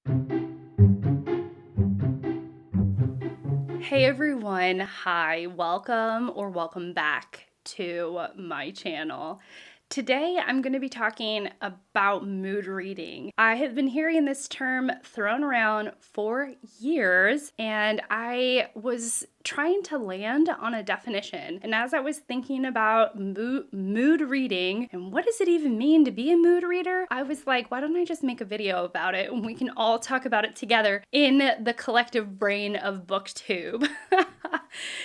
Hey everyone, hi, welcome or welcome back to my channel. Today I'm going to be talking about mood reading. I have been hearing this term thrown around for years and I was trying to land on a definition. And as I was thinking about mood reading and what does it even mean to be a mood reader, I was like, why don't I just make a video about it and we can all talk about it together in the collective brain of booktube.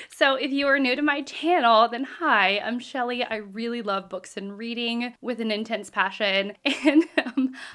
So if you are new to my channel, then hi, I'm Shelly. I really love books and reading with an intense passion. And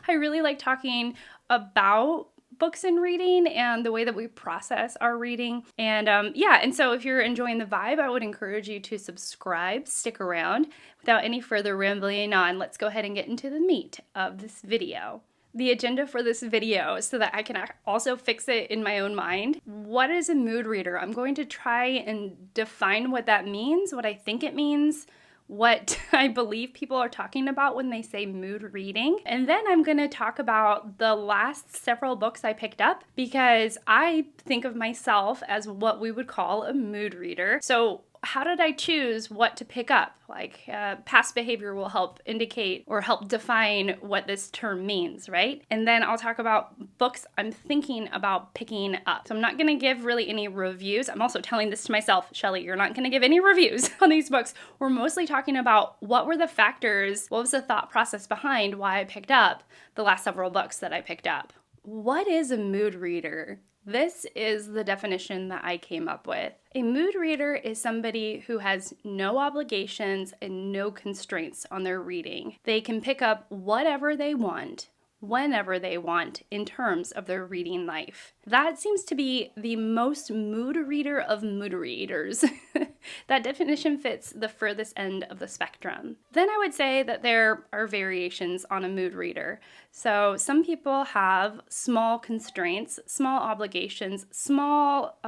I really like talking about books and reading and the way that we process our reading. And and so if you're enjoying the vibe, I would encourage you to subscribe, stick around. Without any further rambling on, let's go ahead and get into the meat of this video. The agenda for this video so that I can also fix it in my own mind. What is a mood reader? I'm going to try and define what that means, what I think it means, what I believe people are talking about when they say mood reading. And then I'm going to talk about the last several books I picked up because I think of myself as what we would call a mood reader. So how did I choose what to pick up? Past behavior will help indicate or help define what this term means, right? And then I'll talk about books I'm thinking about picking up. So I'm not going to give really any reviews. I'm also telling this to myself, Shelly, you're not going to give any reviews on these books. We're mostly talking about what were the factors, what was the thought process behind why I picked up the last several books that I picked up. What is a mood reader? This is the definition that I came up with. A mood reader is somebody who has no obligations and no constraints on their reading. They can pick up whatever they want, whenever they want, in terms of their reading life. That seems to be the most mood reader of mood readers. That definition fits the furthest end of the spectrum. Then I would say that there are variations on a mood reader. So some people have small constraints, small obligations, small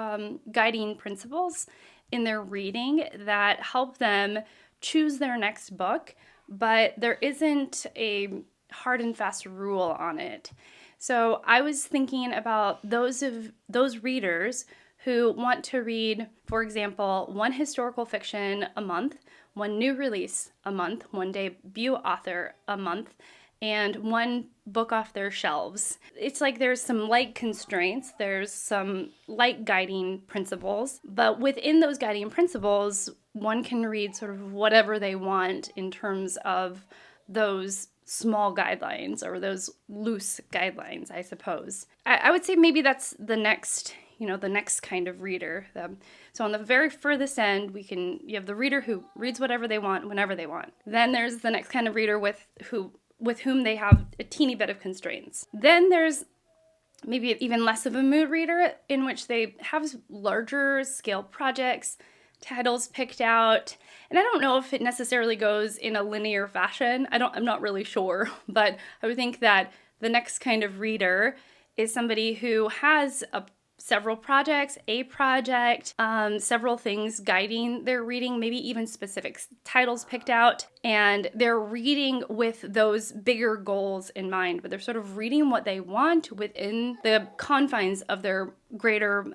guiding principles in their reading that help them choose their next book, but there isn't a hard and fast rule on it. So I was thinking about those readers who want to read, for example, one historical fiction a month, one new release a month, one debut author a month, and one book off their shelves. It's like there's some light constraints, there's some light guiding principles, but within those guiding principles, one can read sort of whatever they want in terms of those small guidelines or those loose guidelines, I suppose. I would say maybe that's the next kind of reader. So on the very furthest end, you have the reader who reads whatever they want, whenever they want. Then there's the next kind of reader with whom they have a teeny bit of constraints. Then there's maybe even less of a mood reader in which they have larger scale projects, titles picked out, and I don't know if it necessarily goes in a linear fashion. I'm not really sure, but I would think that the next kind of reader is somebody who has several projects, a project, several things guiding their reading, maybe even specific titles picked out, and they're reading with those bigger goals in mind, but they're sort of reading what they want within the confines of their greater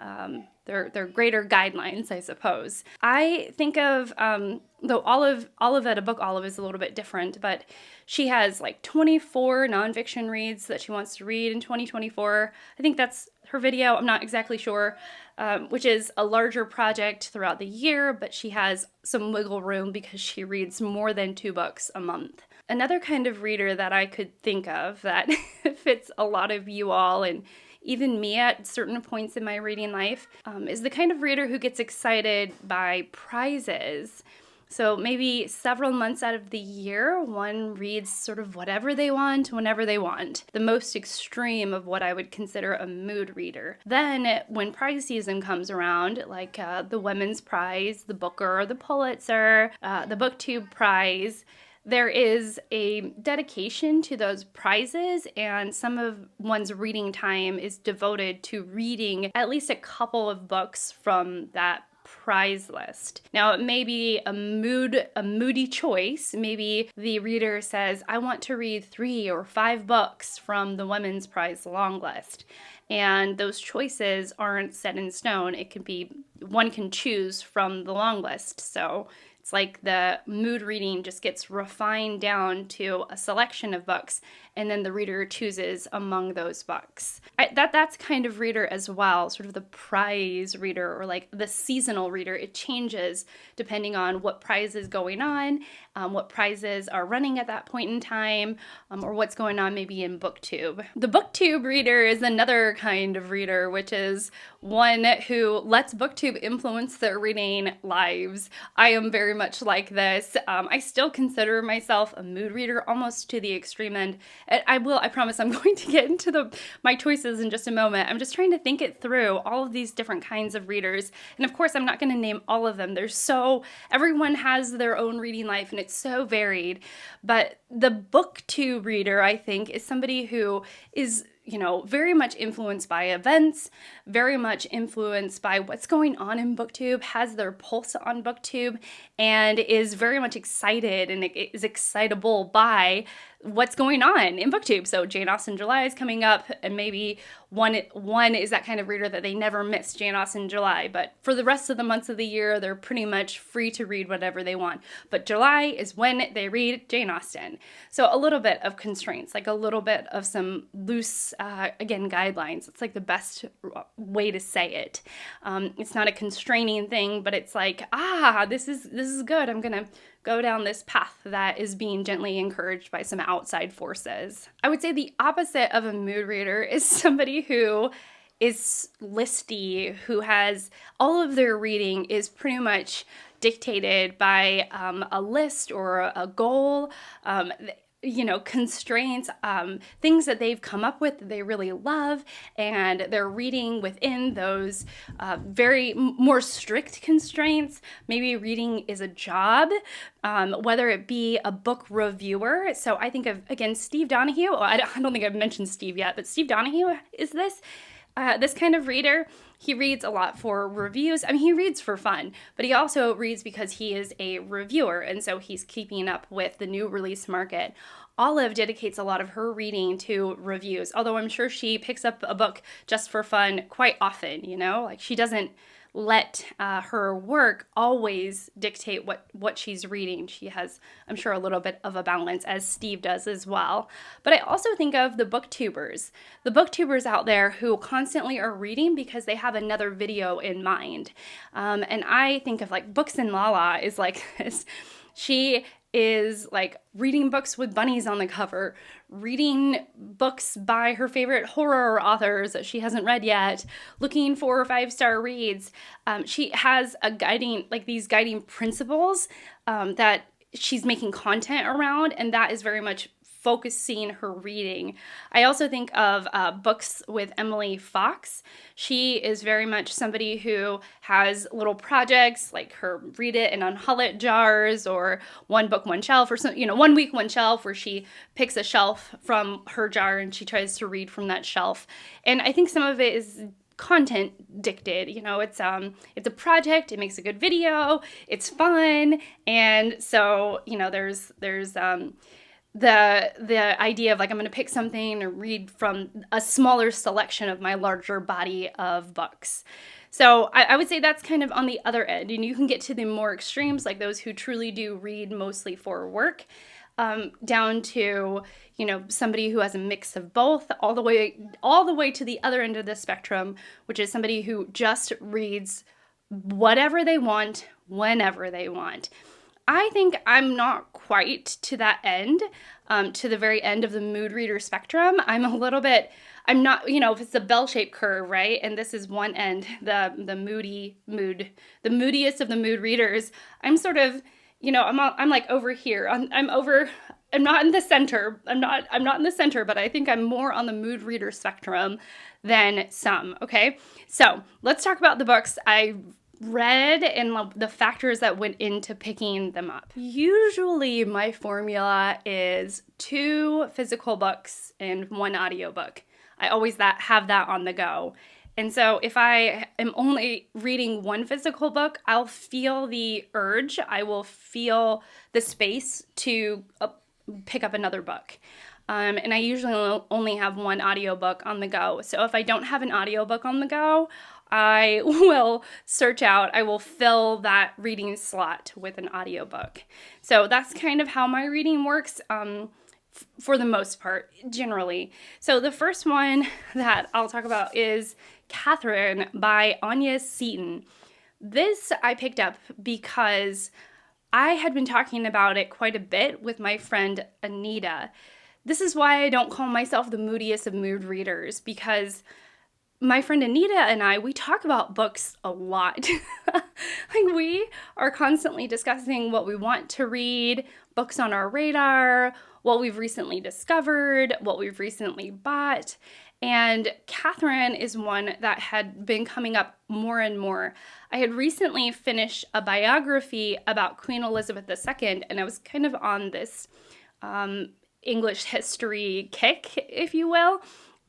greater guidelines, I suppose. I think of, though Olive at a Book Olive is a little bit different, but she has like 24 nonfiction reads that she wants to read in 2024. I think that's her video, I'm not exactly sure, which is a larger project throughout the year, but she has some wiggle room because she reads more than 2 books a month. Another kind of reader that I could think of that fits a lot of you all and even me at certain points in my reading life, is the kind of reader who gets excited by prizes. So maybe several months out of the year, one reads sort of whatever they want, whenever they want. The most extreme of what I would consider a mood reader. Then when prize season comes around, like the Women's Prize, the Booker, the Pulitzer, the BookTube Prize, there is a dedication to those prizes, and some of one's reading time is devoted to reading at least a couple of books from that prize list. Now, it may be a moody choice. Maybe the reader says, I want to read 3 or 5 books from the women's prize long list. And those choices aren't set in stone. It can be, one can choose from the long list. So it's like the mood reading just gets refined down to a selection of books, and then the reader chooses among those books. That's kind of reader as well, sort of the prize reader, or like the seasonal reader. It changes depending on what prize is going on, what prizes are running at that point in time, or what's going on maybe in booktube. The booktube reader is another kind of reader, which is one who lets booktube influence their reading lives. I am very much like this. I still consider myself a mood reader, almost to the extreme end. I promise I'm going to get into my choices in just a moment. I'm just trying to think it through, all of these different kinds of readers. And of course, I'm not going to name all of them. Everyone has their own reading life, and it's so varied. But the booktube reader, I think, is somebody who is, very much influenced by events, very much influenced by what's going on in booktube, has their pulse on booktube, and is very much excited and is excitable by what's going on in booktube. So Jane Austen July is coming up, and maybe one is that kind of reader that they never miss Jane Austen July, but for the rest of the months of the year, they're pretty much free to read whatever they want. But July is when they read Jane Austen. So a little bit of constraints, like a little bit of some loose, guidelines. It's like the best way to say it. It's not a constraining thing, but it's like, this is good. I'm going to go down this path that is being gently encouraged by some outside forces. I would say the opposite of a mood reader is somebody who is listy, who has all of their reading is pretty much dictated by a list or a goal, constraints, things that they've come up with that they really love, and they're reading within those very more strict constraints. Maybe reading is a job, whether it be a book reviewer. So I think of, again, Steve Donahue. I don't think I've mentioned Steve yet, but Steve Donahue is this kind of reader. He reads a lot for reviews. I mean, he reads for fun, but he also reads because he is a reviewer, and so he's keeping up with the new release market. Olive dedicates a lot of her reading to reviews, although I'm sure she picks up a book just for fun quite often, like she doesn't let her work always dictate what she's reading. She has, I'm sure, a little bit of a balance, as Steve does as well. But I also think of the booktubers out there who constantly are reading because they have another video in mind. And I think of like Books and Lala is like this. She is like reading books with bunnies on the cover, reading books by her favorite horror authors that she hasn't read yet, looking for 5-star reads. She has these guiding principles that she's making content around, and that is very much focusing her reading. I also think of books with Emily Fox. She is very much somebody who has little projects like her Read It and Unhull It jars, or One Book, One Shelf, or some, 1 week, 1 shelf, where she picks a shelf from her jar and she tries to read from that shelf. And I think some of it is content dictated. It's a project, it makes a good video, it's fun, and so there's the idea of like, I'm going to pick something and read from a smaller selection of my larger body of books. So I would say that's kind of on the other end, and you can get to the more extremes, like those who truly do read mostly for work, down to somebody who has a mix of both, all the way to the other end of the spectrum, which is somebody who just reads whatever they want whenever they want. I think I'm not quite to that end, to the very end of the mood reader spectrum. I'm not, if it's a bell-shaped curve, right? And this is one end, the moodiest of the mood readers. I'm sort of, I'm like over here. I'm not in the center. I'm not in the center, but I think I'm more on the mood reader spectrum than some, okay? So let's talk about the books I read and the factors that went into picking them up. Usually my formula is 2 physical books and 1 audiobook. I always have that on the go. And so if I am only reading one physical book, I'll feel the urge, I will feel the space to pick up another book. And I usually only have one audiobook on the go. So if I don't have an audiobook on the go, I will I will fill that reading slot with an audiobook. So that's kind of how my reading works for the most part, generally. So the first one that I'll talk about is Katherine by Anya Seton. This I picked up because I had been talking about it quite a bit with my friend Anita. This is why I don't call myself the moodiest of mood readers, because my friend Anita and we talk about books a lot. Like, we are constantly discussing what we want to read, books on our radar, what we've recently discovered, what we've recently bought. And Katherine is one that had been coming up more and more. I had recently finished a biography about Queen Elizabeth II, and I was kind of on this English history kick, if you will.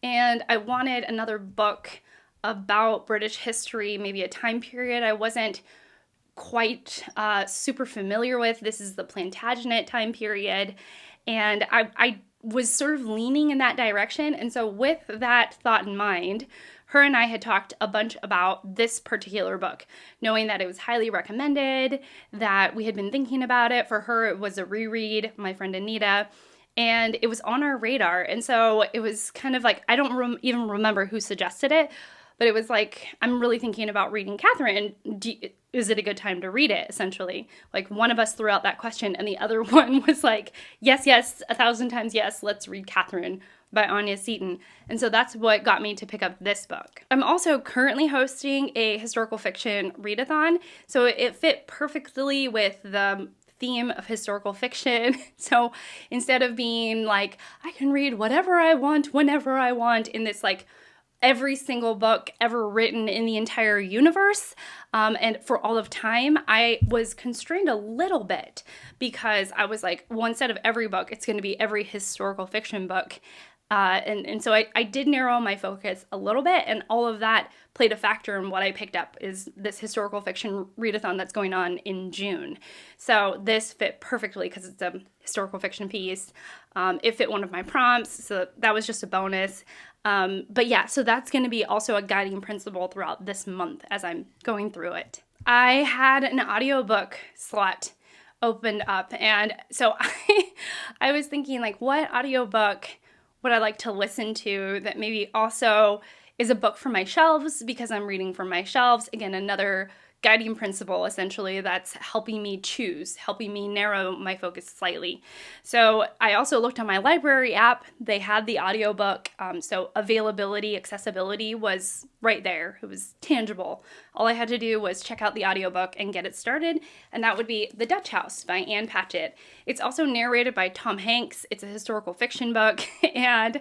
And I wanted another book about British history, maybe a time period I wasn't quite super familiar with. This is the Plantagenet time period. And I was sort of leaning in that direction. And so with that thought in mind, her and I had talked a bunch about this particular book, knowing that it was highly recommended, that we had been thinking about it. For her, it was a reread, my friend Anita. And it was on our radar. And so it was kind of like, I don't even remember who suggested it, but it was like, I'm really thinking about reading Katherine. Is it a good time to read it, essentially? Like, one of us threw out that question, and the other one was like, yes, 1,000 times yes, let's read Katherine by Anya Seton. And so that's what got me to pick up this book. I'm also currently hosting a historical fiction readathon, so it fit perfectly with the theme of historical fiction. So instead of being like, I can read whatever I want, whenever I want, in this like every single book ever written in the entire universe, and for all of time, I was constrained a little bit because I was like, well, instead of every book, it's going to be every historical fiction book. And so I did narrow my focus a little bit, and all of that played a factor in what I picked up is this historical fiction readathon that's going on in June. So this fit perfectly because it's a historical fiction piece. It fit one of my prompts, so that was just a bonus. But yeah, so that's going to be also a guiding principle throughout this month as I'm going through it. I had an audiobook slot opened up, and so I was thinking, like, what audiobook would I like to listen to that maybe also is a book for my shelves, because I'm reading from my shelves. Again, another guiding principle, essentially, that's helping me choose, helping me narrow my focus slightly. So I also looked on my library app. They had the audiobook, so availability, accessibility was right there. It was tangible. All I had to do was check out the audiobook and get it started, and that would be The Dutch House by Anne Patchett. It's also narrated by Tom Hanks. It's a historical fiction book, and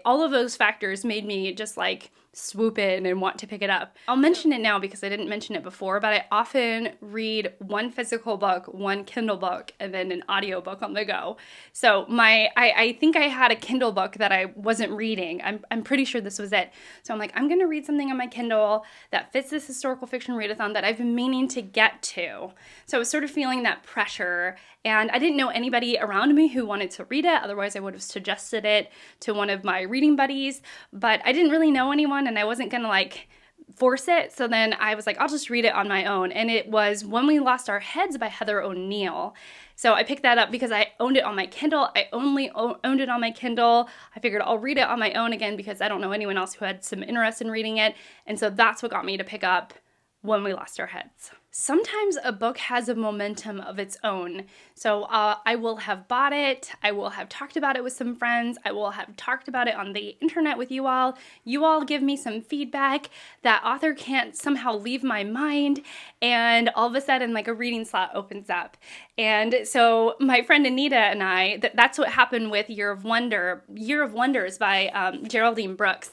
all of those factors made me just like swoop in and want to pick it up. I'll mention it now because I didn't mention it before, but I often read one physical book, one Kindle book, and then an audiobook on the go. So I think I had a Kindle book that I wasn't reading. I'm pretty sure this was it. So I'm like, I'm going to read something on my Kindle that fits this historical fiction readathon that I've been meaning to get to. So I was sort of feeling that pressure, and I didn't know anybody around me who wanted to read it. Otherwise, I would have suggested it to one of my reading buddies, but I didn't really know anyone, and I wasn't going to like force it. So then I was like, I'll just read it on my own. And it was When We Lost Our Heads by Heather O'Neill. So I picked that up because I owned it on my Kindle. I only owned it on my Kindle. I figured I'll read it on my own again because I don't know anyone else who had some interest in reading it. And so that's what got me to pick up When We Lost Our Heads. Sometimes a book has a momentum of its own. So I will have bought it. I will have talked about it with some friends. I will have talked about it on the internet with you all. You all give me some feedback. That author can't somehow leave my mind. And all of a sudden, like, a reading slot opens up. And so my friend Anita and I, that's what happened with Year of Wonders by Geraldine Brooks.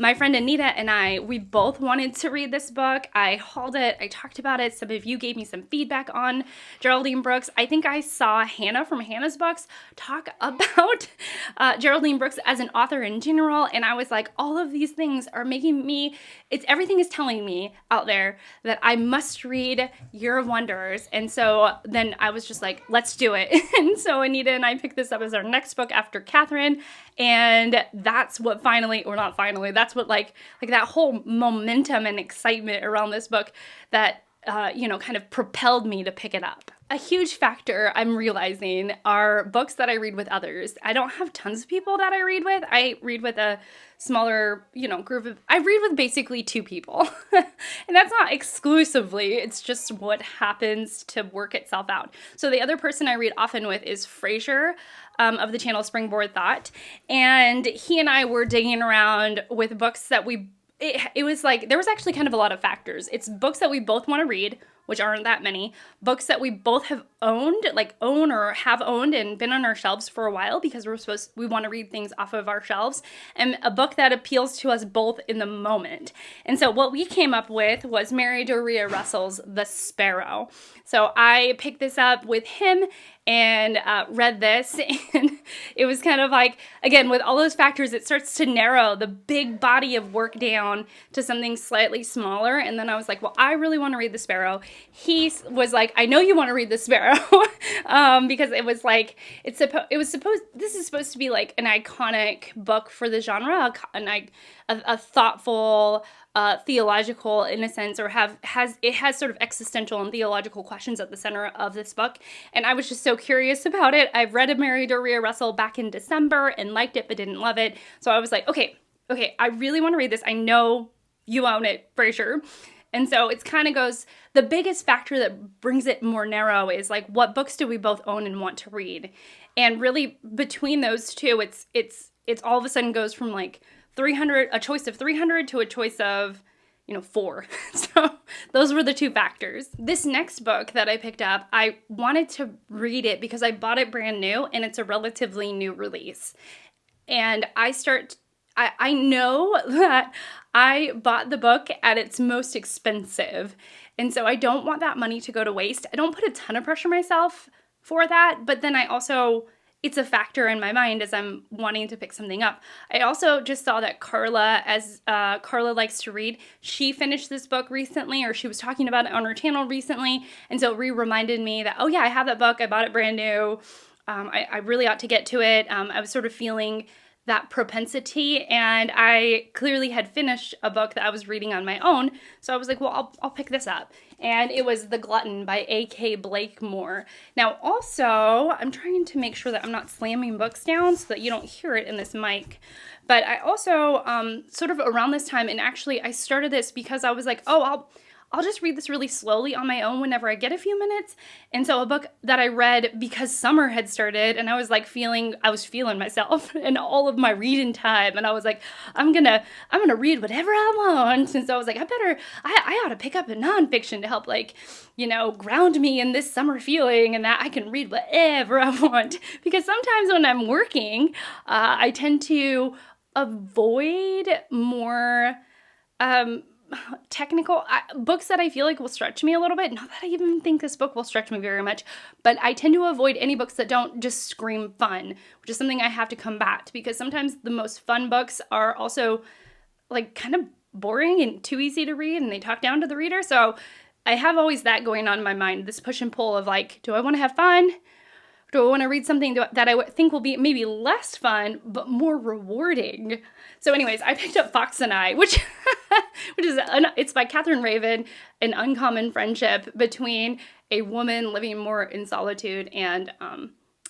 My friend Anita and we both wanted to read this book. I hauled it. I talked about it. Some of you gave me some feedback on Geraldine Brooks. I think I saw Hannah from Hannah's Books talk about Geraldine Brooks as an author in general, and I was like, all of these things are making me, everything is telling me out there that I must read Year of Wonders. And so then I was just like, let's do it. And so Anita and I picked this up as our next book after Katherine, and that's what that's what like that whole momentum and excitement around this book that kind of propelled me to pick it up. A huge factor I'm realizing are books that I read with others. I don't have tons of people that I read with. I read with a smaller, group of, I read with basically 2 people. And that's not exclusively, it's just what happens to work itself out. So the other person I read often with is Fraser, of the channel Springboard Thought. And he and I were digging around with books that it was like, there was actually kind of a lot of factors. It's books that we both want to read, which aren't that many, books that we both have owned, own or have owned and been on our shelves for a while because we want to read things off of our shelves, and a book that appeals to us both in the moment. And so what we came up with was Mary Doria Russell's The Sparrow. So I picked this up with him and read this, and it was kind of like, again, with all those factors, it starts to narrow the big body of work down to something slightly smaller. And then I was like, well, I really want to read The Sparrow. He was like, I know you want to read The Sparrow, because it was like, this is supposed to be like an iconic book for the genre, a thoughtful, theological in a sense, or has sort of existential and theological questions at the center of this book. And I was just so curious about it. I've read Mary Doria Russell back in December and liked it, but didn't love it. So I was like, okay, I really want to read this. I know you own it, Fraser. And so it's kind of goes, the biggest factor that brings it more narrow is like, what books do we both own and want to read? And really between those two, it's all of a sudden goes from like a choice of 300 to a choice of, 4. So those were the 2 factors. This next book that I picked up, I wanted to read it because I bought it brand new and it's a relatively new release. And I know that I bought the book at its most expensive. And so I don't want that money to go to waste. I don't put a ton of pressure myself for that, but then it's a factor in my mind as I'm wanting to pick something up. I also just saw that Karla, as Karla likes to read, she finished this book recently, or she was talking about it on her channel recently. And so it reminded me that, oh yeah, I have that book. I bought it brand new. I really ought to get to it. I was sort of feeling that propensity, and I clearly had finished a book that I was reading on my own, so I was like, well, I'll pick this up. And it was The Glutton by A.K. Blakemore. Now, also, I'm trying to make sure that I'm not slamming books down so that you don't hear it in this mic, but I also, sort of around this time, and actually I started this because I was like, oh, I'll just read this really slowly on my own whenever I get a few minutes. And so a book that I read because summer had started, and I was like feeling myself and all of my reading time. And I was like, I'm gonna read whatever I want. And so I was like, I ought to pick up a nonfiction to help ground me in this summer feeling, and that I can read whatever I want. Because sometimes when I'm working, I tend to avoid more, technical books that I feel like will stretch me a little bit. Not that I even think this book will stretch me very much, but I tend to avoid any books that don't just scream fun, which is something I have to combat, because sometimes the most fun books are also like kind of boring and too easy to read, and they talk down to the reader. So I have always that going on in my mind, this push and pull of like, do I want to have fun? Do I want to read something that I think will be maybe less fun, but more rewarding? So anyways, I picked up Fox and I, which it's by Katherine Raven, an uncommon friendship between a woman living more in solitude and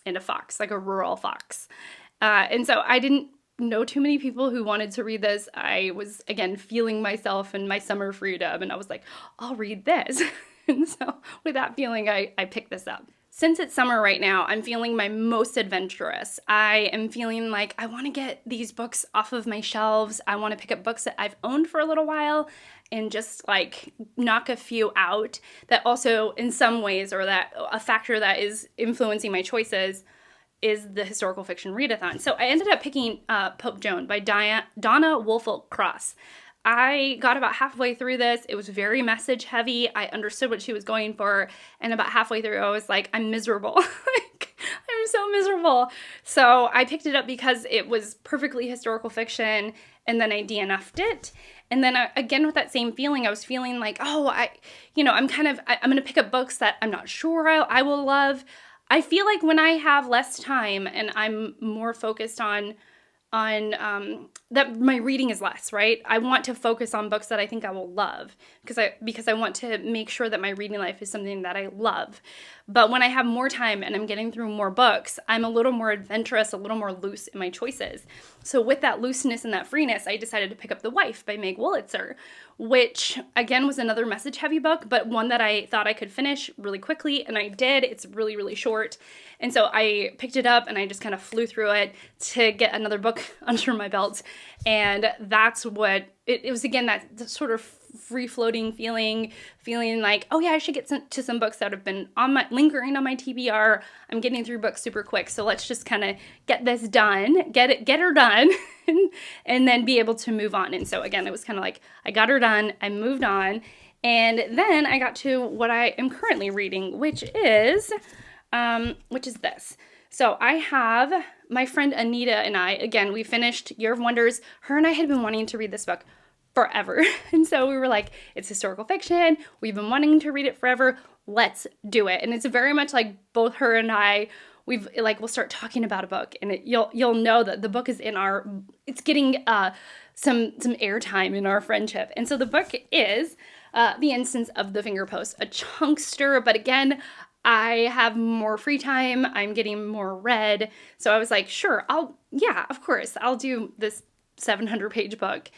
a fox, like a rural fox. And so I didn't know too many people who wanted to read this. I was, again, feeling myself and my summer freedom, and I was like, I'll read this. And so with that feeling, I picked this up. Since it's summer right now, I'm feeling my most adventurous. I am feeling like I want to get these books off of my shelves. I want to pick up books that I've owned for a little while and just like knock a few out that also in some ways, or that a factor that is influencing my choices, is the historical fiction readathon. So I ended up picking Pope Joan by Donna Woolfolk-Cross. I got about halfway through this. It was very message heavy. I understood what she was going for. And about halfway through, I was like, I'm miserable. I'm so miserable. So I picked it up because it was perfectly historical fiction. And then I DNF'd it. And then again, with that same feeling, I was feeling like, I'm going to pick up books that I'm not sure I will love. I feel like when I have less time and I'm more focused on that my reading is less, right? I want to focus on books that I think I will love because I want to make sure that my reading life is something that I love. But when I have more time and I'm getting through more books, I'm a little more adventurous, a little more loose in my choices. So with that looseness and that freeness, I decided to pick up The Wife by Meg Wolitzer, which again was another message heavy book, but one that I thought I could finish really quickly, and I did. It's really, really short. And so I picked it up and I just kind of flew through it to get another book under my belt. And that's what it was, again, that sort of free-floating feeling like, oh yeah, I should get to some books that have been lingering on my TBR. I'm getting through books super quick, so let's just kind of get this done, get her done, and then be able to move on. And so again, it was kind of like, I got her done, I moved on, and then I got to what I am currently reading, which is this. So I have my friend Anita and I, again, we finished Year of Wonders. Her and I had been wanting to read this book forever. And so we were like, it's historical fiction. We've been wanting to read it forever. Let's do it. And it's very much like both her and I, we'll start talking about a book, and you'll know that the book is it's getting some airtime in our friendship. And so the book is The Instance of the Finger Post, a chunkster, but again, I have more free time. I'm getting more read. So I was like, sure, of course, I'll do this 700-page book.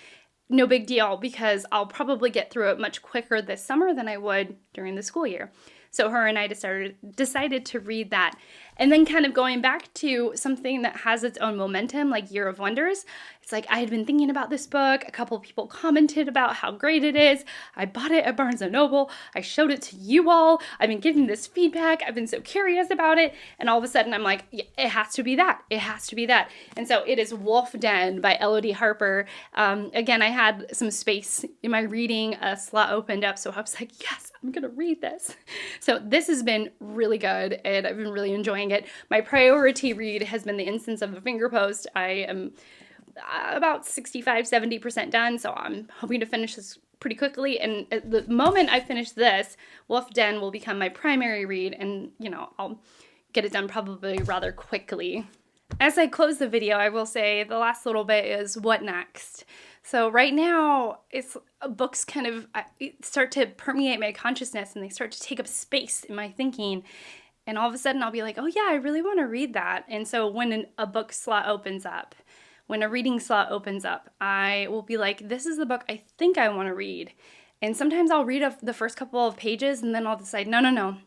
No big deal, because I'll probably get through it much quicker this summer than I would during the school year. So her and I decided to read that. And then kind of going back to something that has its own momentum, like Year of Wonders. It's like, I had been thinking about this book. A couple of people commented about how great it is. I bought it at Barnes & Noble. I showed it to you all. I've been getting this feedback. I've been so curious about it. And all of a sudden I'm like, yeah, it has to be that. It has to be that. And so it is Wolf Den by Elodie Harper. Again, I had some space in my reading, a slot opened up. So I was like, yes, I'm going to read this. So this has been really good, and I've been really enjoying it. My priority read has been The Instance of the Finger Post. I am about 65-70% done, so I'm hoping to finish this pretty quickly. And at the moment I finish this, Wolf Den will become my primary read, and I'll get it done probably rather quickly. As I close the video, I will say the last little bit is what next. So right now, it's books kind of start to permeate my consciousness, and they start to take up space in my thinking. And all of a sudden, I'll be like, oh yeah, I really want to read that. And so when a book slot opens up, when a reading slot opens up, I will be like, this is the book I think I want to read. And sometimes I'll read the first couple of pages, and then I'll decide, no, no,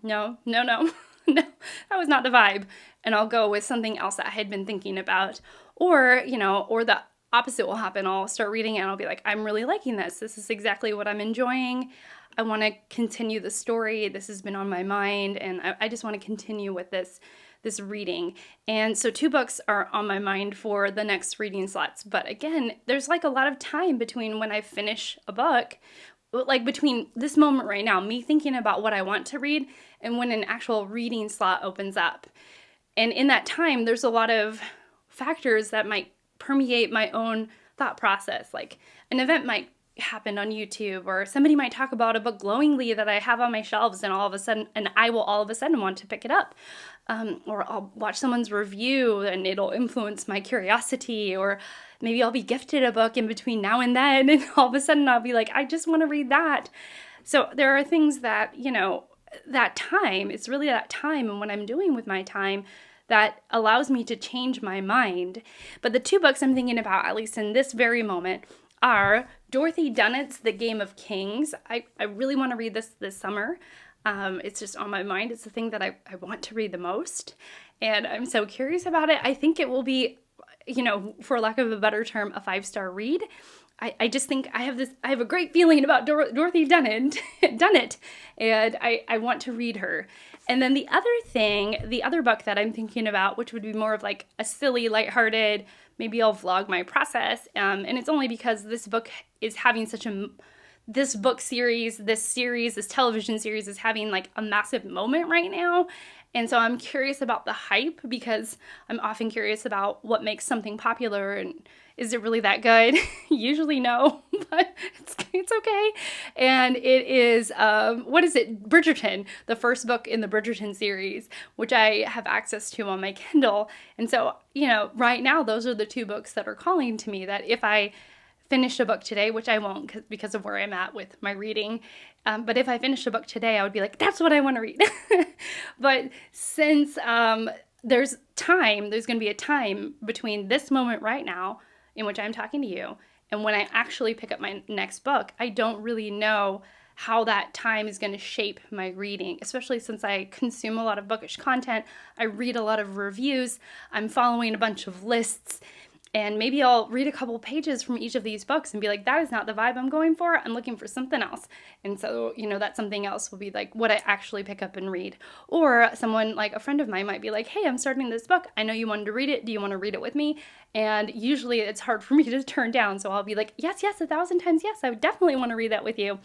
that was not the vibe. And I'll go with something else that I had been thinking about. Or the opposite will happen. I'll start reading it and I'll be like, I'm really liking this. This is exactly what I'm enjoying. I want to continue the story. This has been on my mind, and I just want to continue with this reading. And so 2 books are on my mind for the next reading slots. But again, there's like a lot of time between when I finish a book, like between this moment right now, me thinking about what I want to read, and when an actual reading slot opens up. And in that time, there's a lot of factors that might permeate my own thought process. Like an event might happen on YouTube, or somebody might talk about a book glowingly that I have on my shelves, and I will all of a sudden want to pick it up. Or I'll watch someone's review and it'll influence my curiosity, or maybe I'll be gifted a book in between now and then, and all of a sudden I'll be like, I just want to read that. So there are things that, that time, it's really that time and what I'm doing with my time that allows me to change my mind. But the 2 books I'm thinking about, at least in this very moment, are Dorothy Dunnett's The Game of Kings. I really want to read this summer. It's just on my mind. It's the thing that I want to read the most. And I'm so curious about it. I think it will be, for lack of a better term, a 5-star read. I just think I have a great feeling about Dorothy Dunnett, and I want to read her. And then the other book that I'm thinking about, which would be more of like a silly, lighthearted, maybe I'll vlog my process, and it's only because this book is having this television series is having like a massive moment right now. And so I'm curious about the hype, because I'm often curious about what makes something popular, and is it really that good? Usually no, but it's okay. And it is, Bridgerton, the first book in the Bridgerton series, which I have access to on my Kindle. And so, right now, those are the two books that are calling to me, that if I finished a book today, which I won't because of where I'm at with my reading, but if I finished a book today, I would be like, that's what I want to read. But since there's going to be a time between this moment right now in which I'm talking to you and when I actually pick up my next book, I don't really know how that time is going to shape my reading, especially since I consume a lot of bookish content. I read a lot of reviews. I'm following a bunch of lists. And maybe I'll read a couple pages from each of these books and be like, that is not the vibe I'm going for. I'm looking for something else. And so, that something else will be like what I actually pick up and read. Or someone, like a friend of mine, might be like, hey, I'm starting this book. I know you wanted to read it. Do you want to read it with me? And usually it's hard for me to turn down. So I'll be like, yes, 1,000 times yes. I would definitely want to read that with you.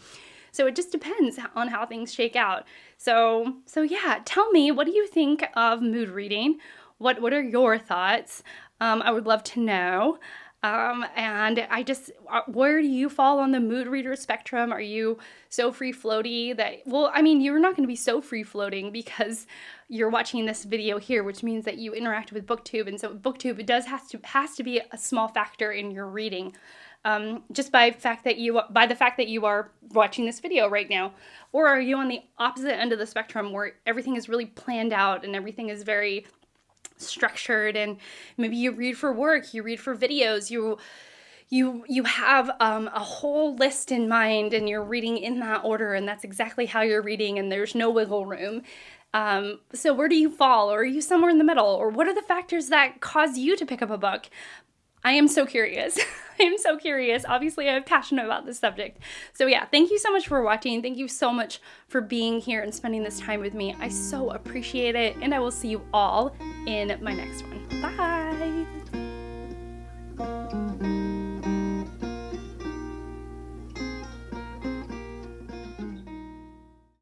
So it just depends on how things shake out. So yeah, tell me, what do you think of mood reading? What are your thoughts? I would love to know. And where do you fall on the mood reader spectrum? Are you so free floaty that, you're not going to be so free floating because you're watching this video here, which means that you interact with booktube. And so booktube, it has to be a small factor in your reading. Just by the fact that you are watching this video right now. Or are you on the opposite end of the spectrum where everything is really planned out and everything is very structured, and maybe you read for work, you read for videos, you have a whole list in mind and you're reading in that order, and that's exactly how you're reading and there's no wiggle room. So where do you fall? Or are you somewhere in the middle? Or what are the factors that cause you to pick up a book? I am so curious. Obviously, I'm passionate about this subject. So yeah, thank you so much for watching. Thank you so much for being here and spending this time with me. I so appreciate it, and I will see you all in my next one. Bye!